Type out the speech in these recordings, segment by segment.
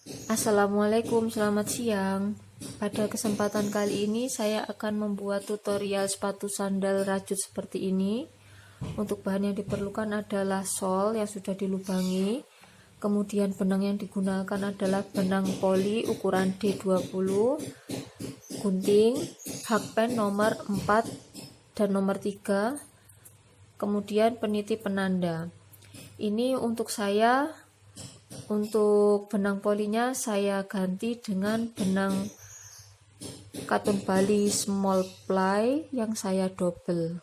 Assalamualaikum, selamat siang. Pada kesempatan kali ini saya akan membuat tutorial sepatu sandal rajut seperti ini. Untuk bahan yang diperlukan adalah sol yang sudah dilubangi. Kemudian benang yang digunakan adalah benang poli ukuran D20, gunting, hakpen nomor 4 dan nomor 3, kemudian peniti penanda. Ini untuk benang polinya saya ganti dengan benang katun Bali small ply yang saya double.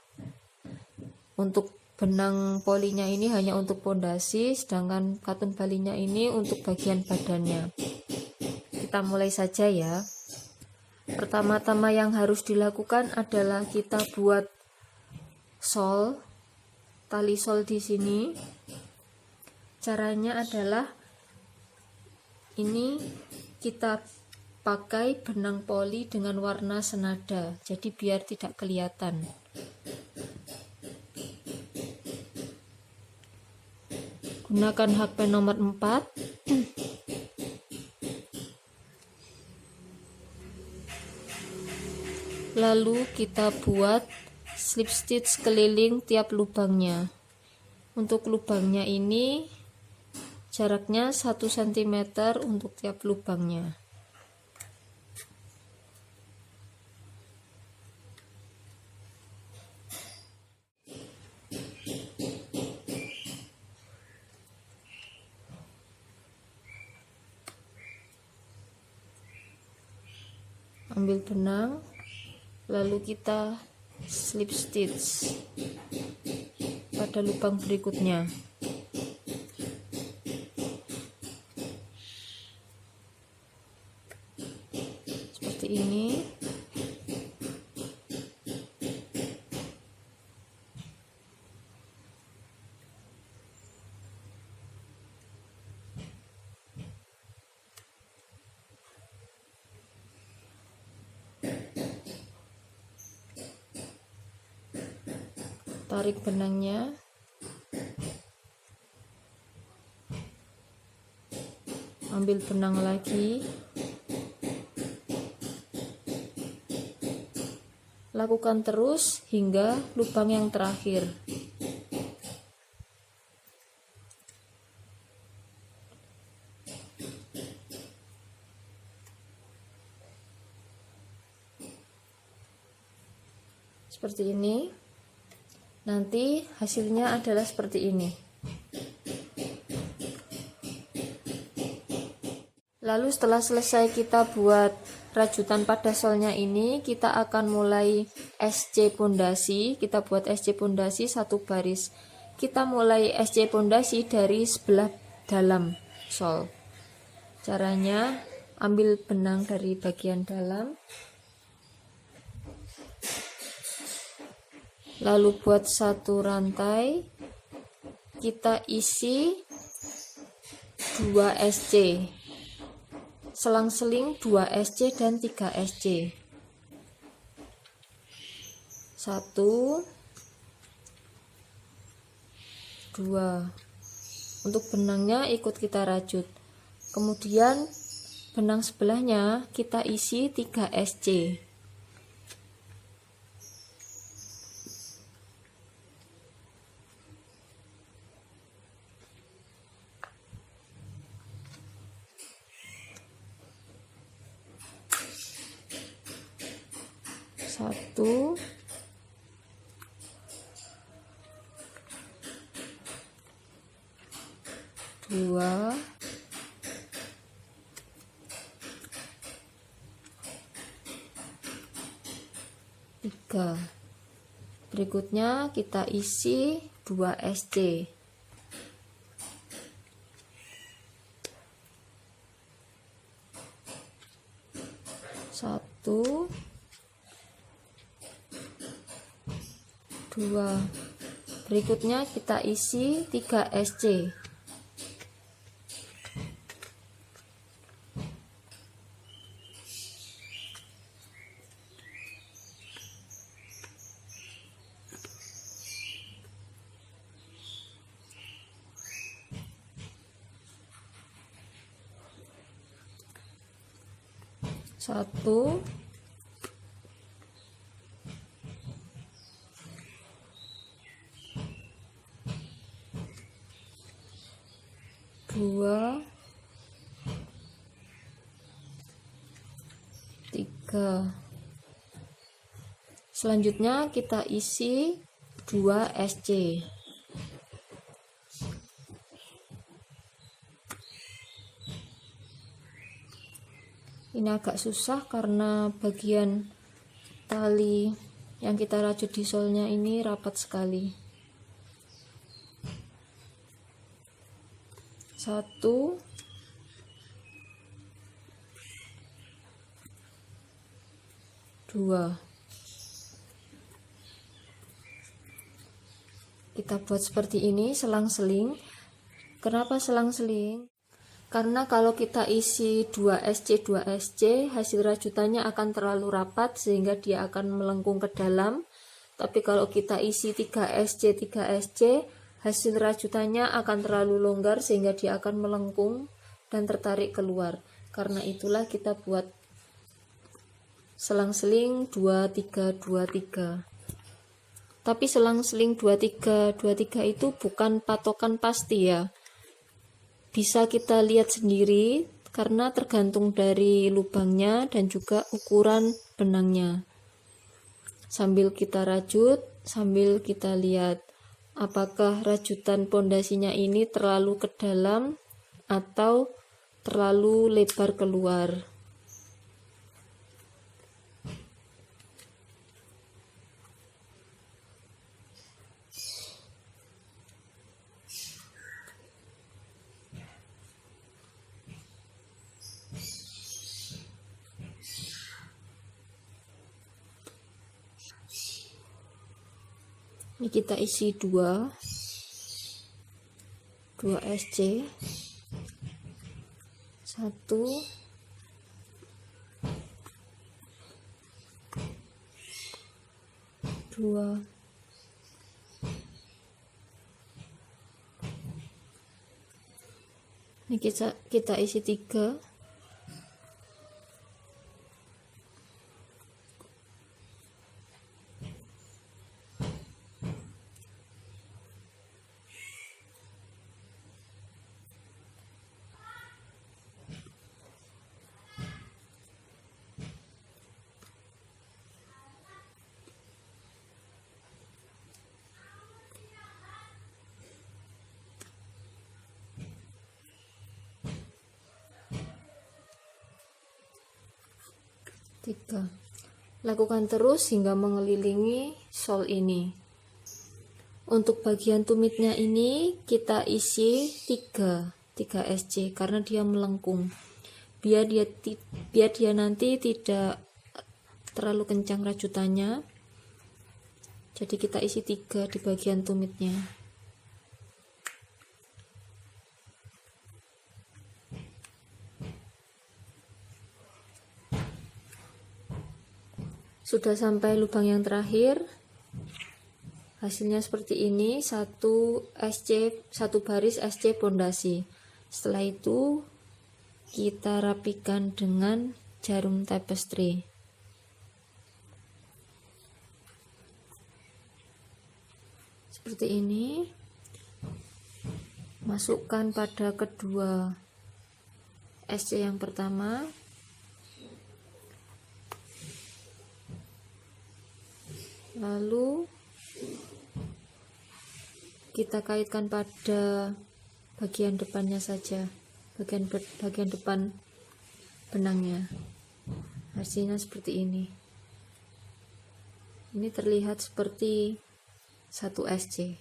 Untuk benang polinya ini hanya untuk pondasi, sedangkan katun Balinya ini untuk bagian badannya. Kita mulai saja ya. Pertama-tama yang harus dilakukan adalah kita buat sol, tali sol di sini. Caranya adalah ini kita pakai benang poli dengan warna senada, jadi biar tidak kelihatan. Gunakan hakpen nomor 4. Lalu kita buat slip stitch keliling tiap lubangnya. Untuk lubangnya ini jaraknya 1 cm untuk tiap lubangnya. Ambil benang, lalu kita slip stitch pada lubang berikutnya. Seperti ini. Tarik benangnya, ambil benang lagi, lakukan terus hingga lubang yang terakhir. Seperti ini. Nanti hasilnya adalah seperti ini. Lalu setelah selesai kita buat rajutan pada solnya ini, kita akan mulai SC pondasi. Kita buat SC pondasi 1 baris. Kita mulai SC pondasi dari sebelah dalam sol. Caranya, ambil benang dari bagian dalam, lalu buat 1 rantai, kita isi 2 SC, selang-seling 2 SC dan 3 SC. 1, 2. Untuk benangnya ikut kita rajut. Kemudian benang sebelahnya kita isi 3 SC. Satu, dua, tiga. Berikutnya kita isi 2 SC. Satu, 2. Berikutnya kita isi 3 SC. 1, 2, 3. Selanjutnya kita isi 2 SC. Ini agak susah karena bagian tali yang kita rajut di solnya ini rapat sekali. 1, 2. Kita buat seperti ini, selang-seling. Kenapa selang-seling? Karena kalau kita isi 2 SC hasil rajutannya akan terlalu rapat sehingga dia akan melengkung ke dalam. Tapi kalau kita isi 3 SC hasil rajutannya akan terlalu longgar sehingga dia akan melengkung dan tertarik keluar. Karena itulah kita buat selang-seling 23 Tapi selang-seling 23 itu bukan patokan pasti ya. Bisa kita lihat sendiri karena tergantung dari lubangnya dan juga ukuran benangnya. Sambil kita rajut, sambil kita lihat apakah rajutan pondasinya ini terlalu ke dalam atau terlalu lebar keluar. Ini kita isi 2 SC, 1, 2, ini kita isi 3, tiga. Lakukan terus hingga mengelilingi sol ini. Untuk bagian tumitnya ini kita isi 3 SC karena dia melengkung. Biar dia nanti tidak terlalu kencang rajutannya. Jadi kita isi 3 di bagian tumitnya. Sudah sampai lubang yang terakhir. Hasilnya seperti ini, 1 baris SC pondasi. Setelah itu kita rapikan dengan jarum tapestry. Seperti ini. Masukkan pada kedua SC yang pertama. Lalu kita kaitkan pada bagian depannya saja, bagian depan benangnya. Hasilnya seperti ini. Ini terlihat seperti 1 SC.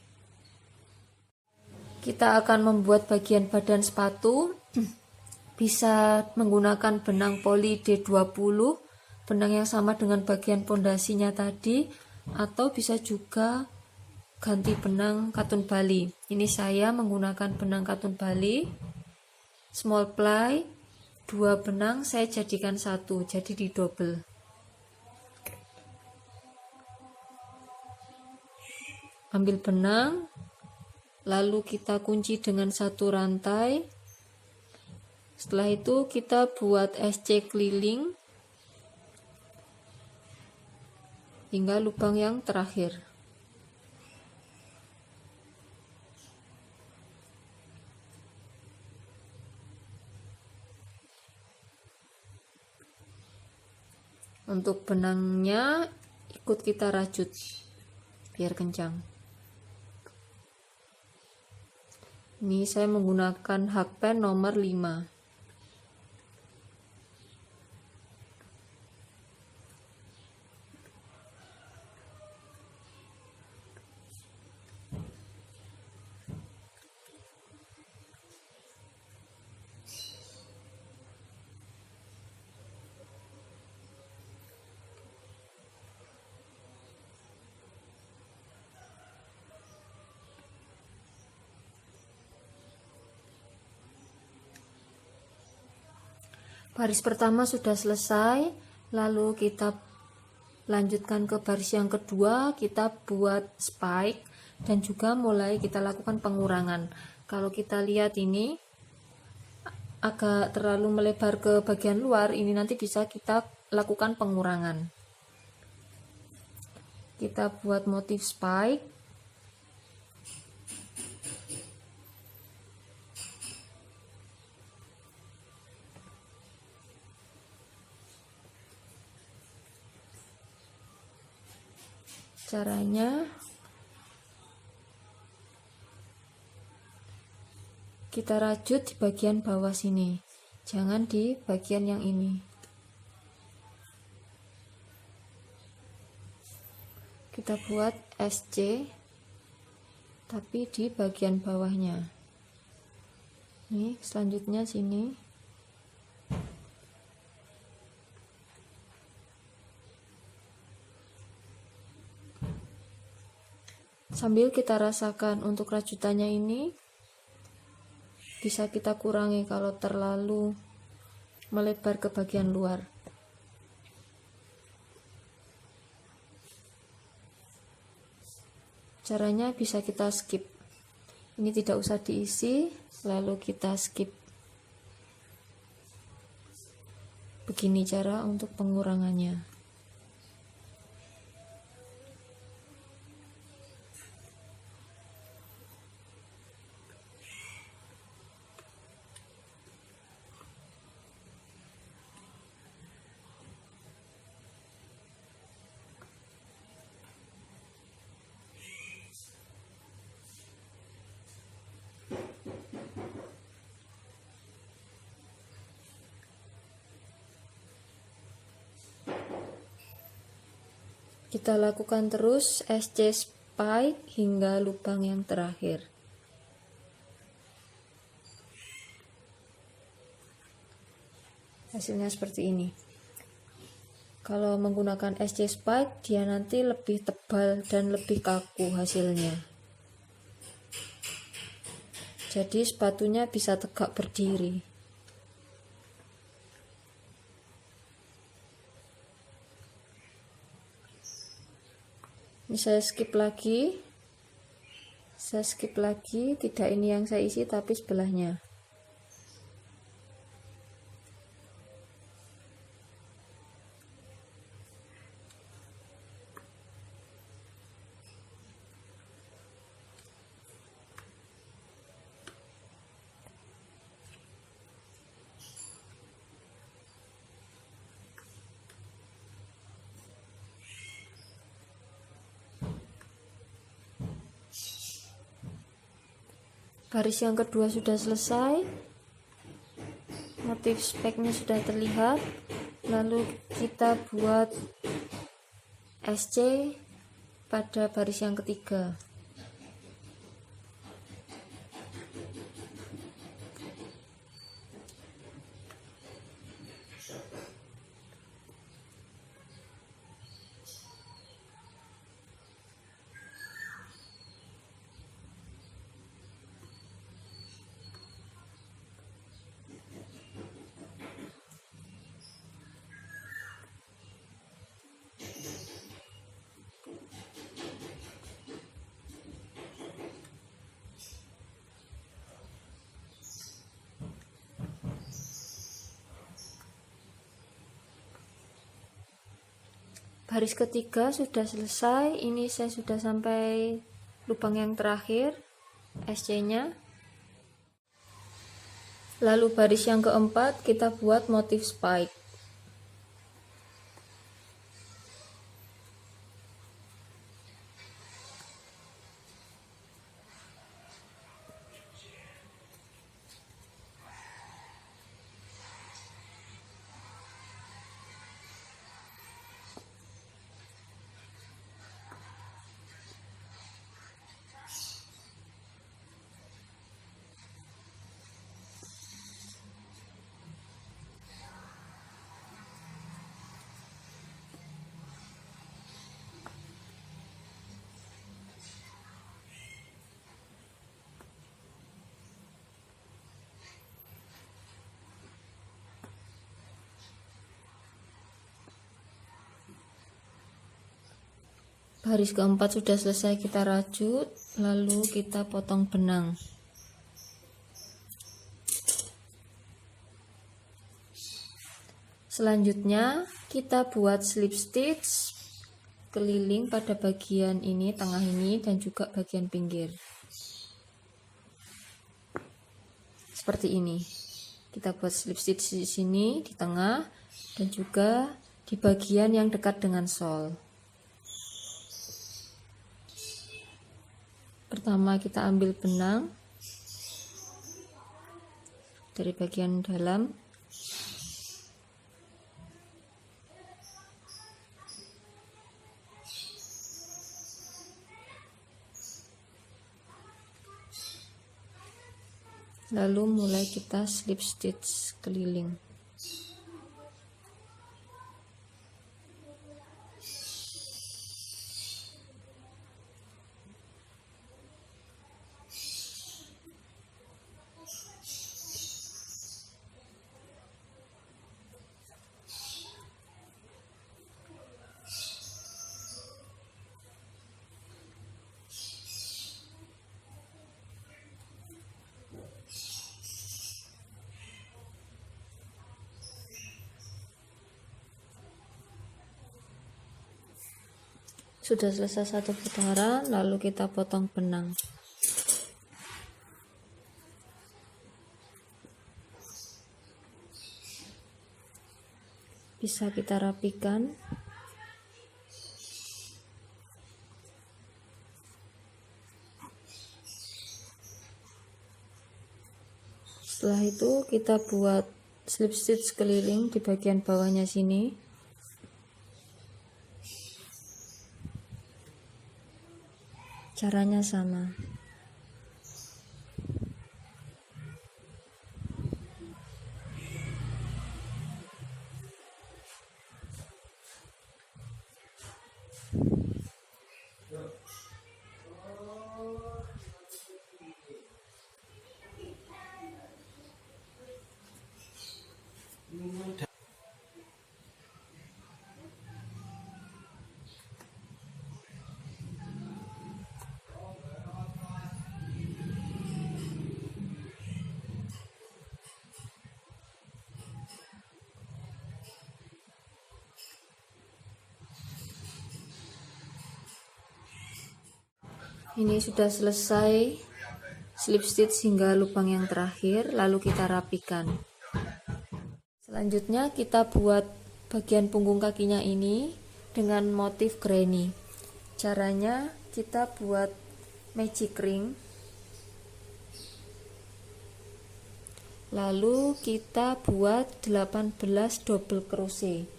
Kita akan membuat bagian badan sepatu. Bisa menggunakan benang poli D20, benang yang sama dengan bagian pondasinya tadi, atau bisa juga ganti benang katun Bali. Ini saya menggunakan benang katun Bali small ply, 2 benang saya jadikan 1, jadi di double. Ambil benang, lalu kita kunci dengan 1 rantai. Setelah itu kita buat SC keliling hingga lubang yang terakhir. Untuk benangnya ikut kita rajut biar kencang. Ini saya menggunakan hakpen nomor 5. Baris pertama sudah selesai, lalu kita lanjutkan ke baris yang kedua, kita buat spike dan juga mulai kita lakukan pengurangan. Kalau kita lihat ini agak terlalu melebar ke bagian luar, ini nanti bisa kita lakukan pengurangan. Kita buat motif spike. Caranya kita rajut di bagian bawah sini, jangan di bagian yang ini. Kita buat SC tapi di bagian bawahnya. Nih, selanjutnya sini. Sambil kita rasakan untuk rajutannya ini bisa kita kurangi kalau terlalu melebar ke bagian luar. Caranya bisa kita skip. Ini tidak usah diisi, lalu kita skip. Begini cara untuk pengurangannya. Kita lakukan terus SC spike hingga lubang yang terakhir. Hasilnya seperti ini. Kalau menggunakan SC spike, dia nanti lebih tebal dan lebih kaku hasilnya. Jadi sepatunya bisa tegak berdiri. Ini saya skip lagi, tidak ini yang saya isi tapi sebelahnya. Baris yang kedua sudah selesai, motif speknya sudah terlihat, lalu kita buat SC pada baris yang ketiga. Baris ketiga sudah selesai. Ini saya sudah sampai lubang yang terakhir SC-nya. Lalu baris yang keempat kita buat motif spike. Baris keempat sudah selesai kita rajut, lalu kita potong benang. Selanjutnya kita buat slip stitch keliling pada bagian ini, tengah ini, dan juga bagian pinggir. Seperti ini. Kita buat slip stitch di sini, di tengah, dan juga di bagian yang dekat dengan shawl. Pertama kita ambil benang dari bagian dalam, lalu mulai kita slip stitch keliling. Sudah selesai satu putaran, lalu kita potong benang. Bisa kita rapikan. Setelah itu kita buat slip stitch keliling di bagian bawahnya sini. Caranya sama. Ini sudah selesai slip stitch hingga lubang yang terakhir, lalu kita rapikan. Selanjutnya kita buat bagian punggung kakinya ini dengan motif granny. Caranya kita buat magic ring, lalu kita buat 18 double crochet.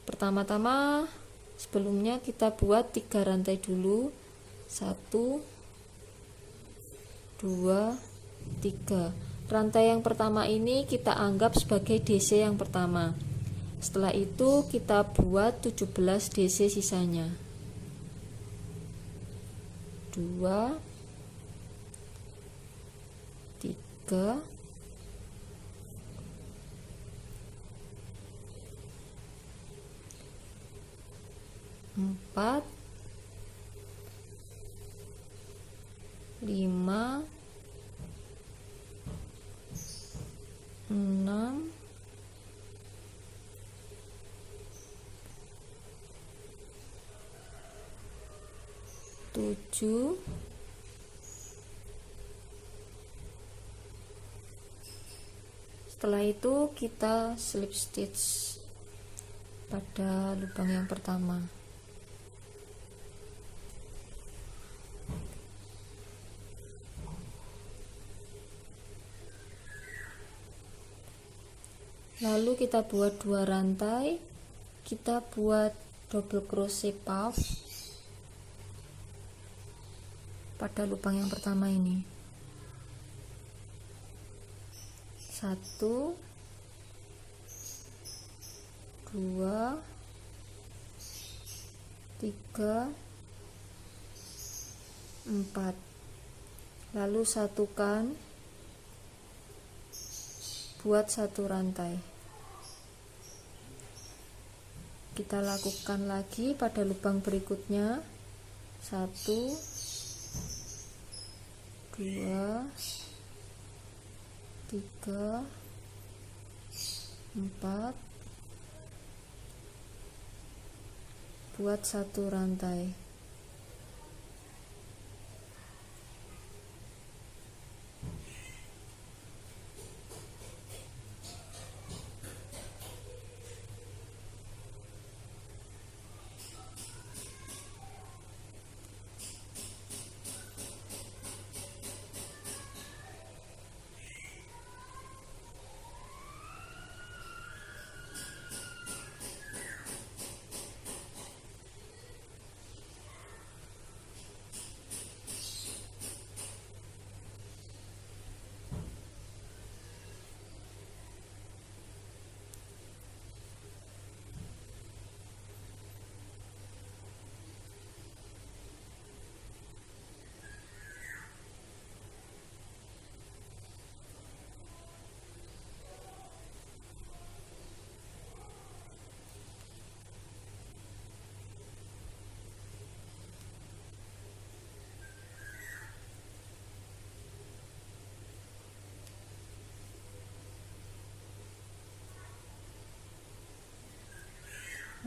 Pertama-tama sebelumnya kita buat 3 rantai dulu, 1 2 3. Rantai yang pertama ini kita anggap sebagai DC yang pertama. Setelah itu kita buat 17 DC sisanya. 2 3 4 5 6 7. Setelah itu kita slip stitch pada lubang yang pertama. Lalu kita buat 2 rantai, kita buat double crochet puff pada lubang yang pertama ini. 1 2 3 4. Lalu satukan, buat 1 rantai. Kita lakukan lagi pada lubang berikutnya. 1 2 3 4, buat 1 rantai.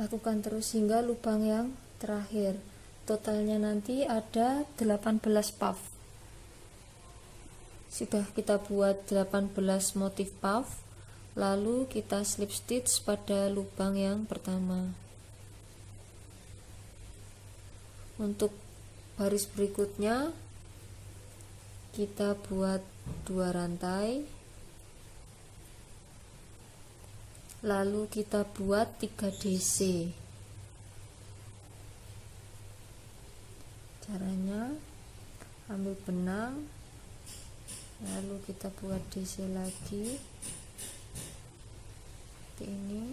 Lakukan terus hingga lubang yang terakhir. Totalnya nanti ada 18 puff. Sudah kita buat 18 motif puff, lalu kita slip stitch pada lubang yang pertama. Untuk baris berikutnya kita buat 2 rantai, lalu kita buat 3 DC. Caranya ambil benang, lalu kita buat DC lagi seperti ini.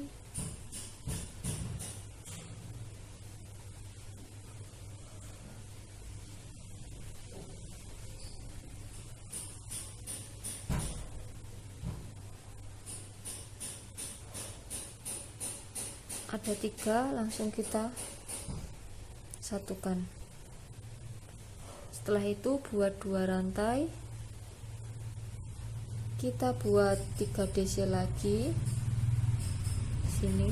Ada 3, langsung kita satukan. Setelah itu buat 2 rantai, kita buat 3 DC lagi di sini.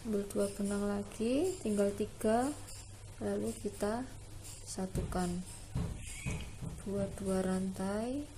Ambil 2 benang lagi, tinggal 3, lalu kita satukan. Buat 2 rantai,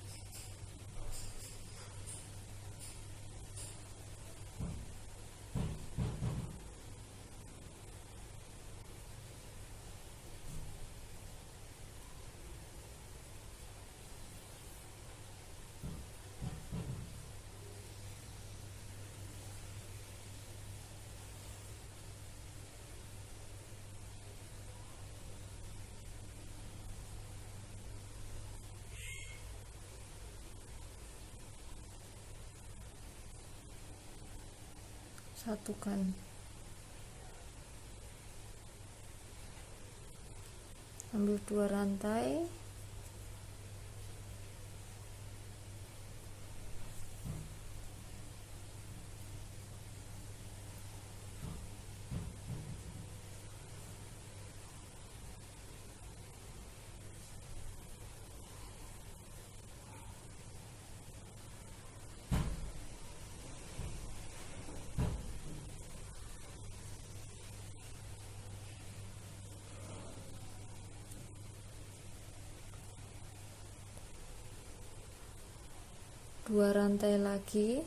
satukan. Ambil 2 rantai, 2 rantai lagi.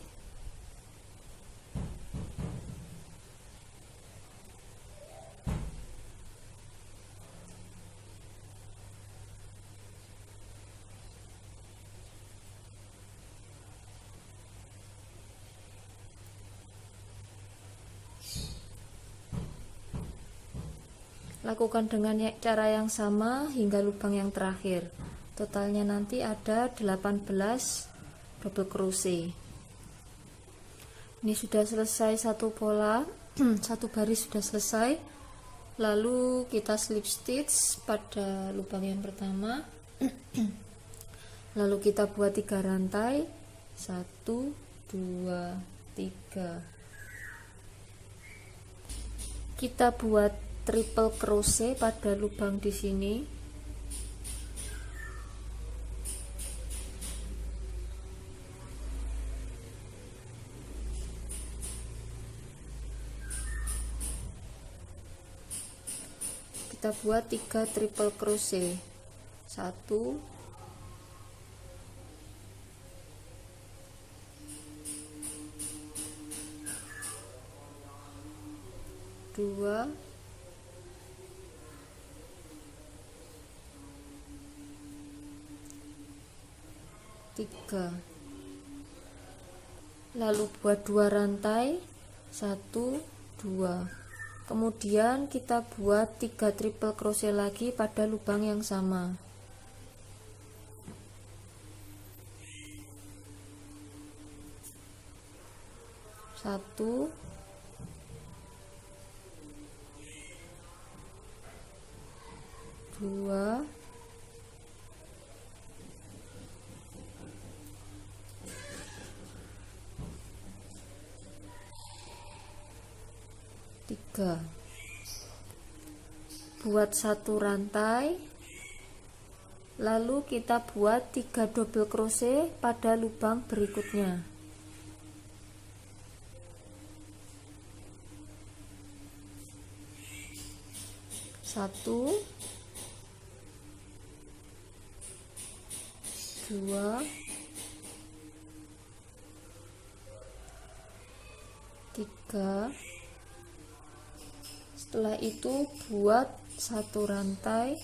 Lakukan dengan cara yang sama hingga lubang yang terakhir. Totalnya nanti ada 18 double crochet. Ini sudah selesai satu pola, satu baris sudah selesai. Lalu kita slip stitch pada lubang yang pertama. Lalu kita buat 3 rantai. 1, 2, 3. Kita buat triple crochet pada lubang di sini. Kita buat 3 triple crochet. 1, 2, 3. Lalu buat 2 rantai. 1, 2. Kemudian kita buat 3 triple crochet lagi pada lubang yang sama. 1, 2, 3. Buat 1 rantai, lalu kita buat 3 double crochet pada lubang berikutnya. 1, 2, 3. Setelah itu buat 1 rantai,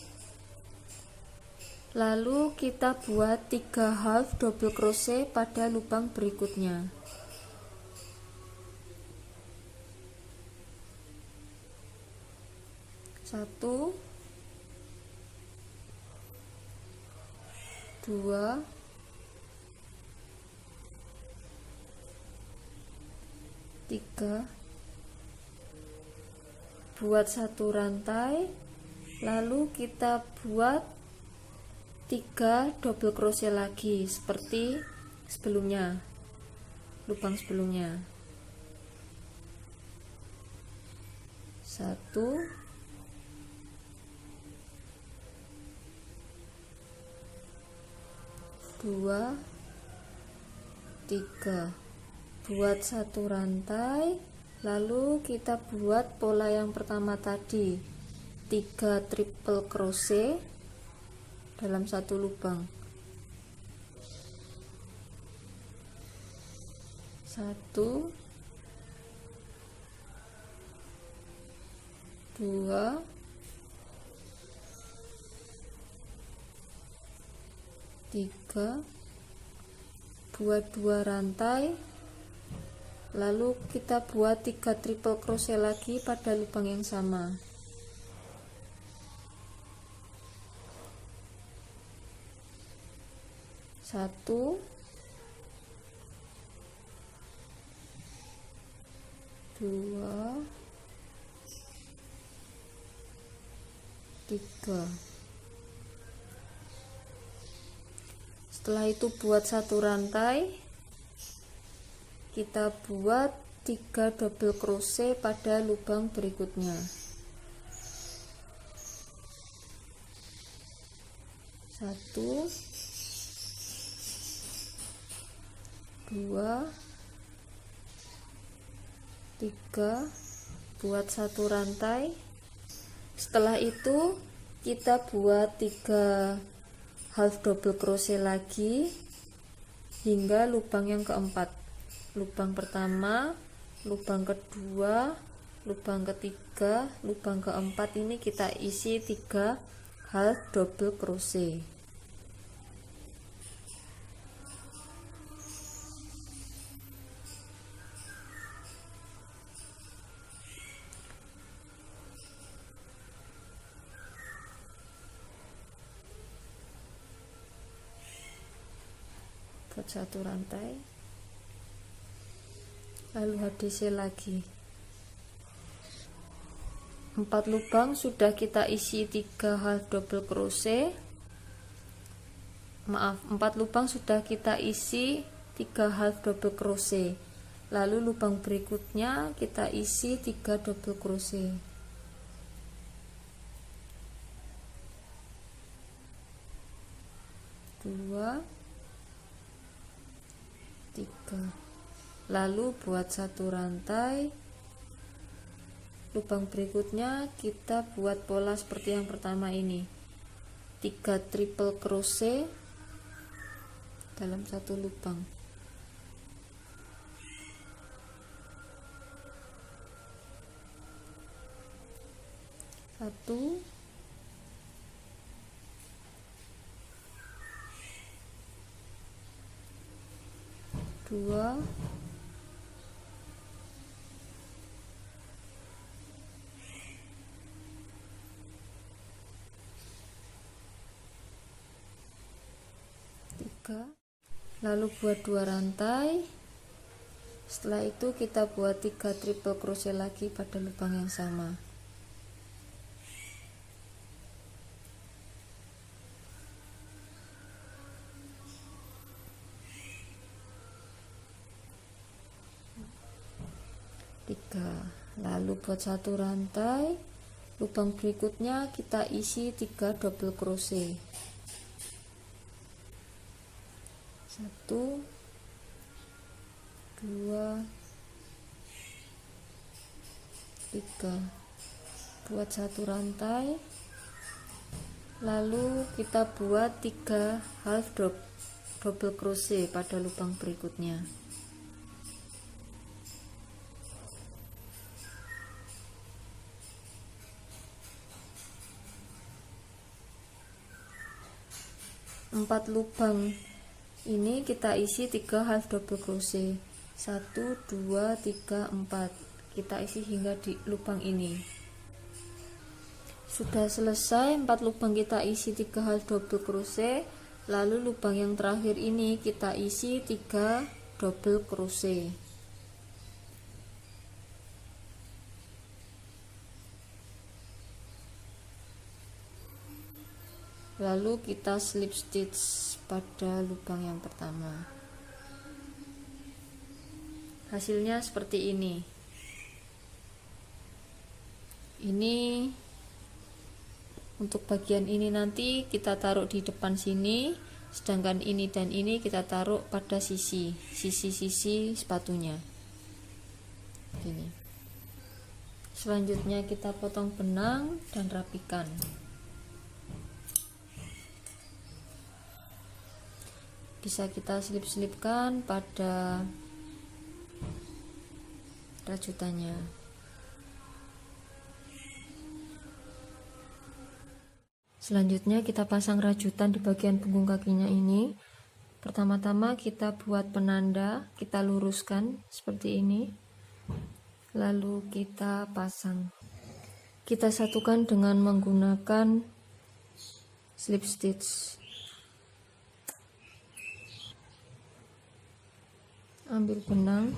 lalu kita buat 3 half double crochet pada lubang berikutnya. 1, 2, 3. Buat 1 rantai, lalu kita buat 3 double crochet lagi seperti sebelumnya, lubang sebelumnya. 1, 2, 3. Buat 1 rantai, lalu kita buat pola yang pertama tadi, 3 triple crochet dalam 1 lubang. 1, 2, 3. Buat 2 rantai, lalu kita buat 3 triple crochet lagi pada lubang yang sama. 1, 2, 3. Setelah itu buat 1 rantai, kita buat 3 double crochet pada lubang berikutnya. 1, 2, 3. Buat 1 rantai. Setelah itu kita buat 3 half double crochet lagi hingga lubang yang keempat. Lubang pertama, lubang kedua, lubang ketiga, lubang keempat ini kita isi 3 half double crochet. Buat 1 rantai, lalu HDC lagi. 4 lubang sudah kita isi 3 half double crochet. 4 lubang sudah kita isi 3 half double crochet. Lalu lubang berikutnya kita isi 3 double crochet. 2 3. Lalu buat 1 rantai. Lubang berikutnya kita buat pola seperti yang pertama ini, 3 triple crochet dalam 1 lubang. 1 2 3. Lalu buat 2 rantai. Setelah itu kita buat 3 triple crochet lagi pada lubang yang sama. Lalu buat 1 rantai, lubang berikutnya kita isi 3 double crochet. 1 2 3. Buat 1 rantai, lalu kita buat 3 half double crochet pada lubang berikutnya. 4 lubang ini kita isi 3 half double crochet. 1 2 3 4. Kita isi hingga di lubang ini. Sudah selesai 4 lubang kita isi 3 half double crochet. Lalu lubang yang terakhir ini kita isi 3 double crochet. Lalu kita slip stitch pada lubang yang pertama. Hasilnya seperti ini. Ini untuk bagian ini nanti kita taruh di depan sini, sedangkan ini dan ini kita taruh pada sisi-sisi sepatunya. Gini. Selanjutnya kita potong benang dan rapikan. Bisa kita selip-selipkan pada rajutannya. Selanjutnya kita pasang rajutan di bagian punggung kakinya ini. Pertama-tama kita buat penanda, kita luruskan seperti ini. Lalu kita pasang. Kita satukan dengan menggunakan slip stitch. Ambil benang,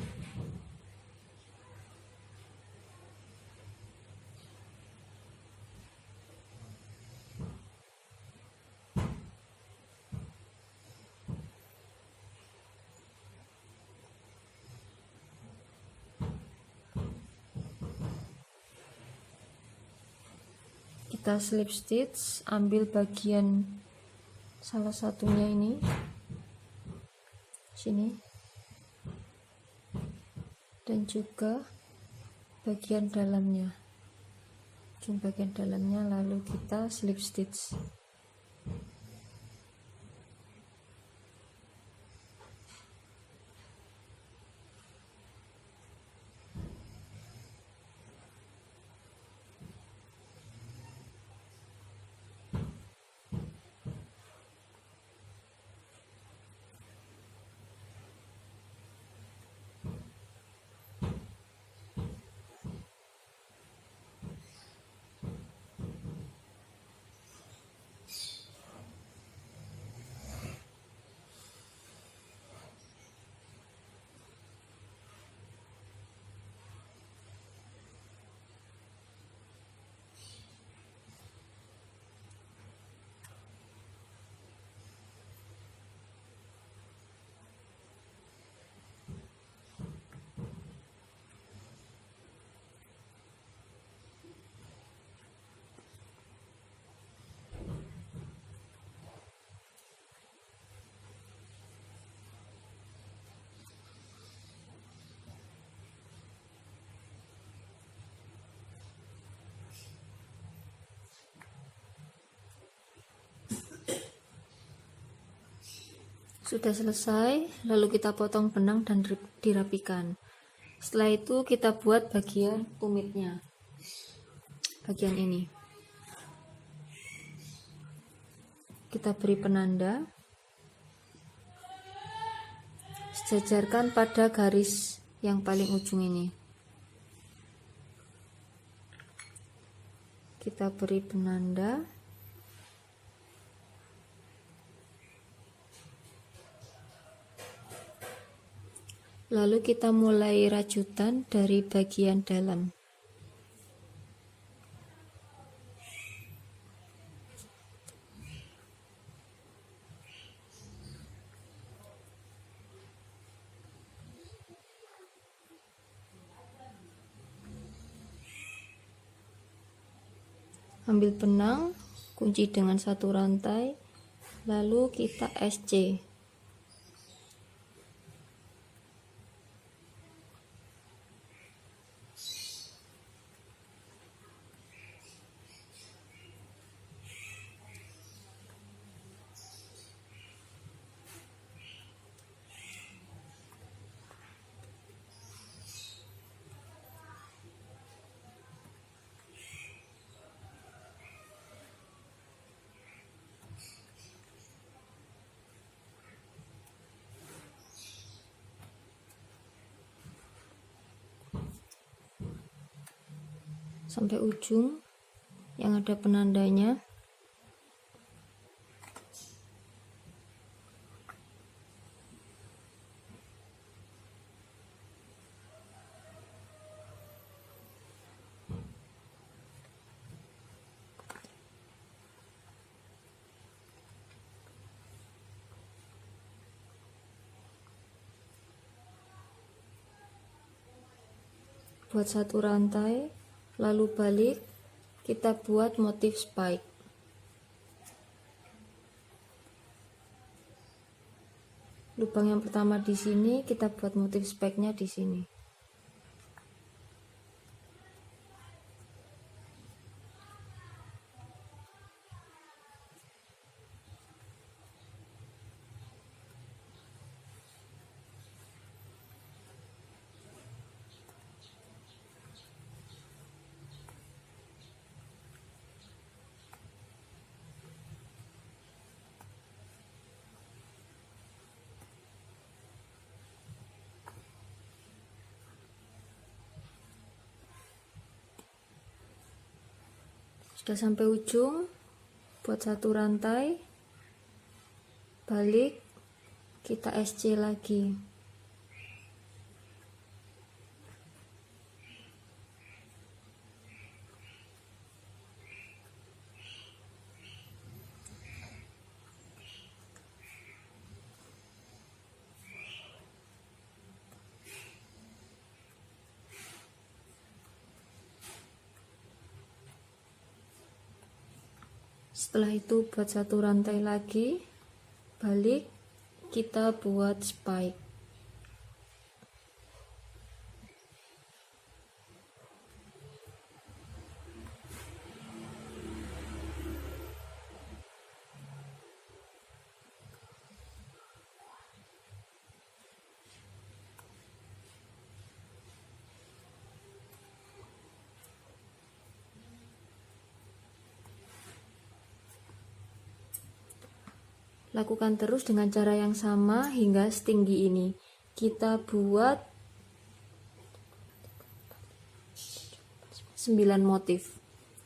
kita slip stitch, ambil bagian salah satunya ini, sini. Dan juga bagian dalamnya, ujung bagian dalamnya, lalu kita slip stitch. Sudah selesai, lalu kita potong benang dan dirapikan. Setelah itu kita buat bagian tumitnya, bagian ini kita beri penanda, sejajarkan pada garis yang paling ujung ini. Kita beri penanda, lalu kita mulai rajutan dari bagian dalam. Ambil benang, kunci dengan satu rantai, lalu kita SC. Sampai ujung yang ada penandanya. Buat satu rantai, lalu balik, kita buat motif spike. Lubang yang pertama di sini, kita buat motif spike-nya di sini. Sudah sampai ujung, buat satu rantai, balik, kita SC lagi. Setelah itu buat satu rantai lagi, balik, kita buat spike. Lakukan terus dengan cara yang sama hingga setinggi ini. Kita buat 9 motif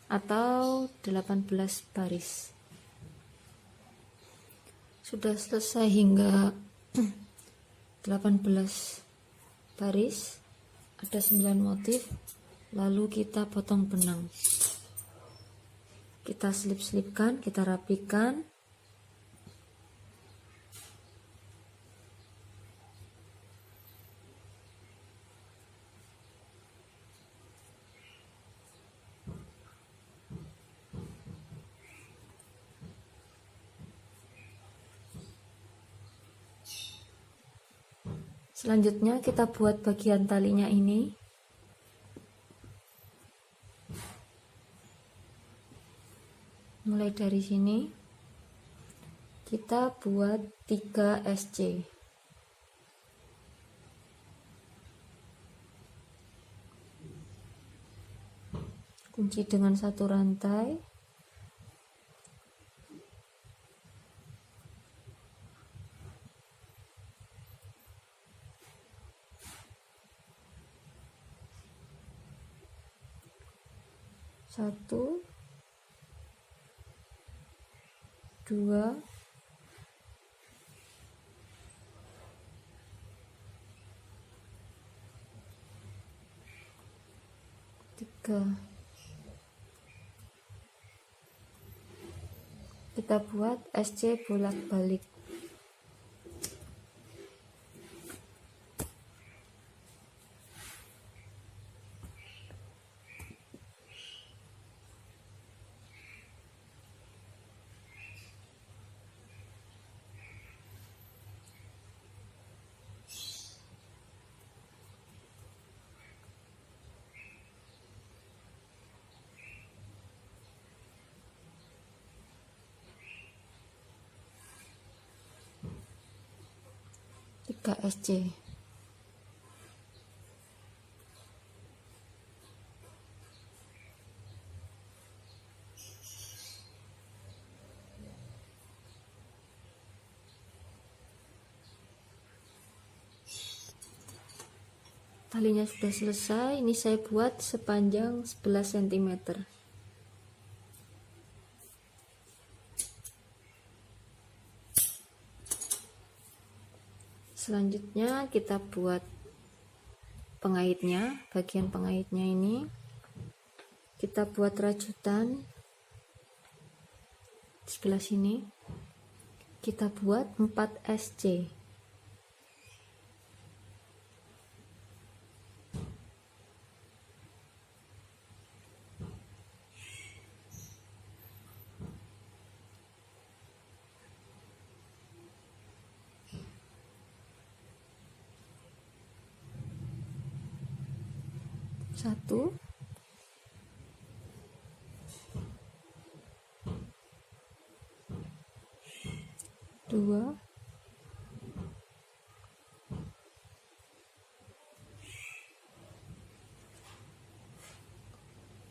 atau 18 baris. Sudah selesai hingga 18 baris, ada 9 motif, lalu kita potong benang. Kita selip-selipkan, kita rapikan. Selanjutnya kita buat bagian talinya ini. Mulai dari sini kita buat 3 SC. Kunci dengan 1 rantai. Satu, dua, tiga. Kita buat SC bolak-balik. Tiga SC. Talinya sudah selesai. Ini saya buat sepanjang 11 cm. Selanjutnya kita buat pengaitnya. Bagian pengaitnya ini kita buat rajutan di sebelah sini. Kita buat 4 SC. Satu, dua,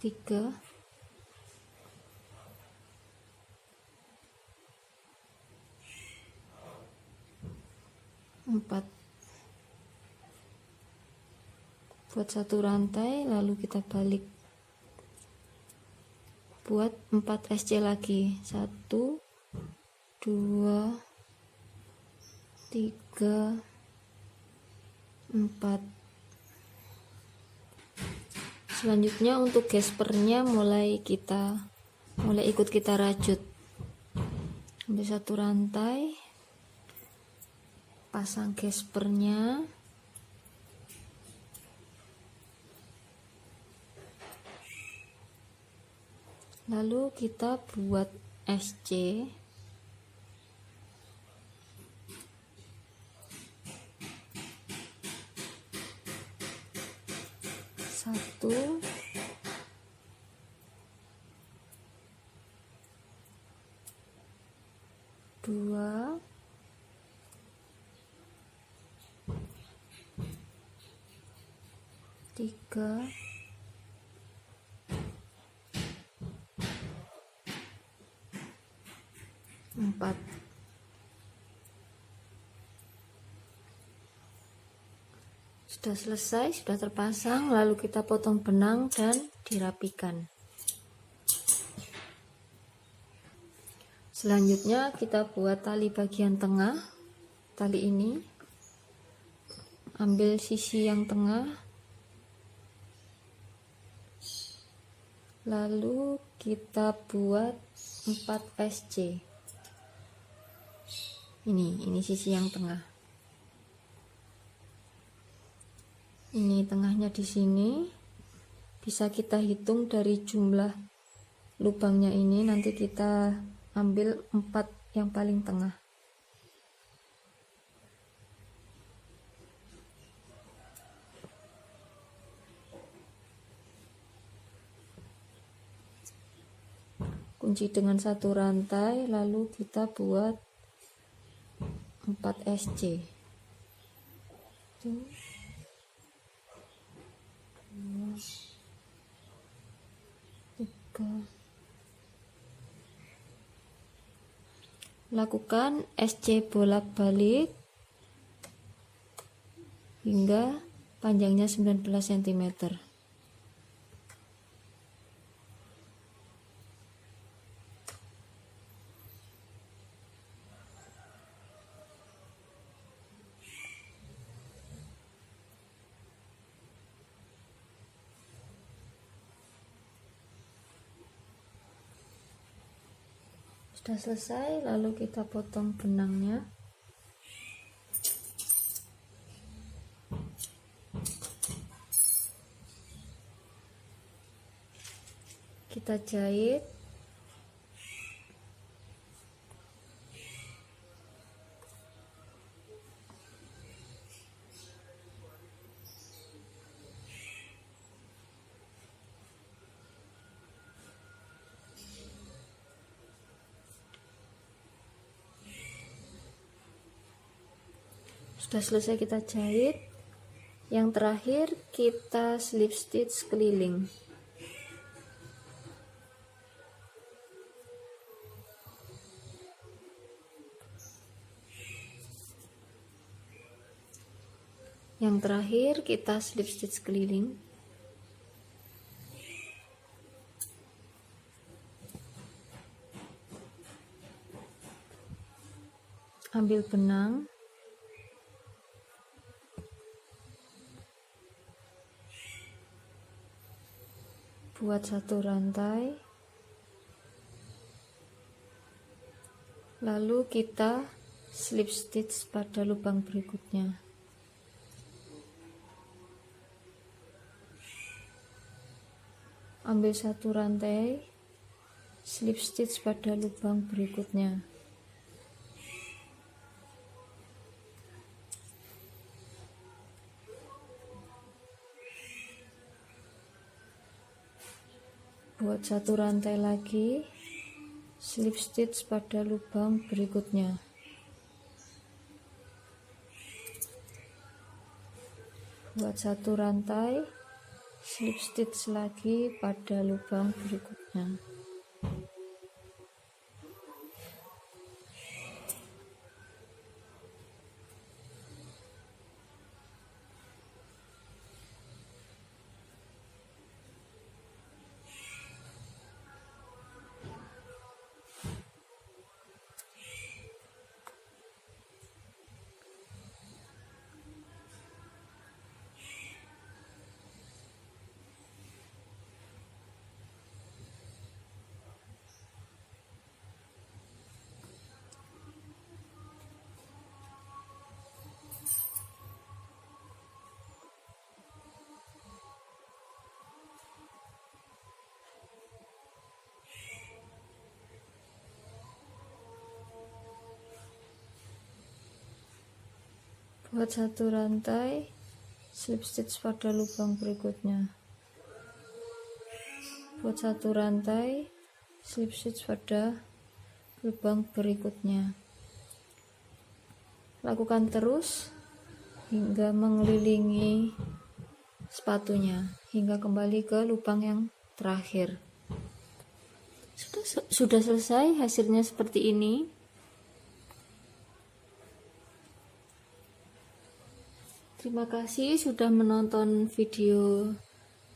tiga, empat. Buat satu rantai, lalu kita balik, buat 4 SC lagi. 1, 2, 3, 4. Selanjutnya untuk gespernya mulai ikut kita rajut. Ambil satu rantai, pasang gespernya. Lalu kita buat SC. Satu, dua, tiga, empat. Sudah selesai, sudah terpasang, lalu kita potong benang dan dirapikan. Selanjutnya kita buat tali bagian tengah. Tali ini ambil sisi yang tengah, lalu kita buat 4 SC. Ini sisi yang tengah. Ini tengahnya di sini. Bisa kita hitung dari jumlah lubangnya ini, nanti kita ambil 4 yang paling tengah. Kunci dengan satu rantai, lalu kita buat 4 SC. 1, 2, 3. Lakukan SC bolak-balik hingga panjangnya 19 cm. Sudah selesai, lalu kita potong benangnya. Kita jahit. Sudah selesai kita jahit. Yang terakhir kita slip stitch keliling. Yang terakhir kita slip stitch keliling. Ambil benang. Buat 1 rantai. Lalu kita slip stitch pada lubang berikutnya. Ambil 1 rantai, slip stitch pada lubang berikutnya. Buat 1 rantai lagi, slip stitch pada lubang berikutnya. Buat 1 rantai, slip stitch lagi pada lubang berikutnya. Buat 1 rantai, slip stitch pada lubang berikutnya. Buat 1 rantai, slip stitch pada lubang berikutnya. Lakukan terus hingga mengelilingi sepatunya, hingga kembali ke lubang yang terakhir. Sudah selesai, hasilnya seperti ini. Terima kasih sudah menonton video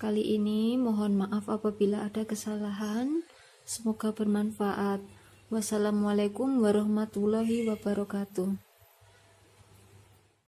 kali ini. Mohon maaf apabila ada kesalahan. Semoga bermanfaat. Wassalamualaikum warahmatullahi wabarakatuh.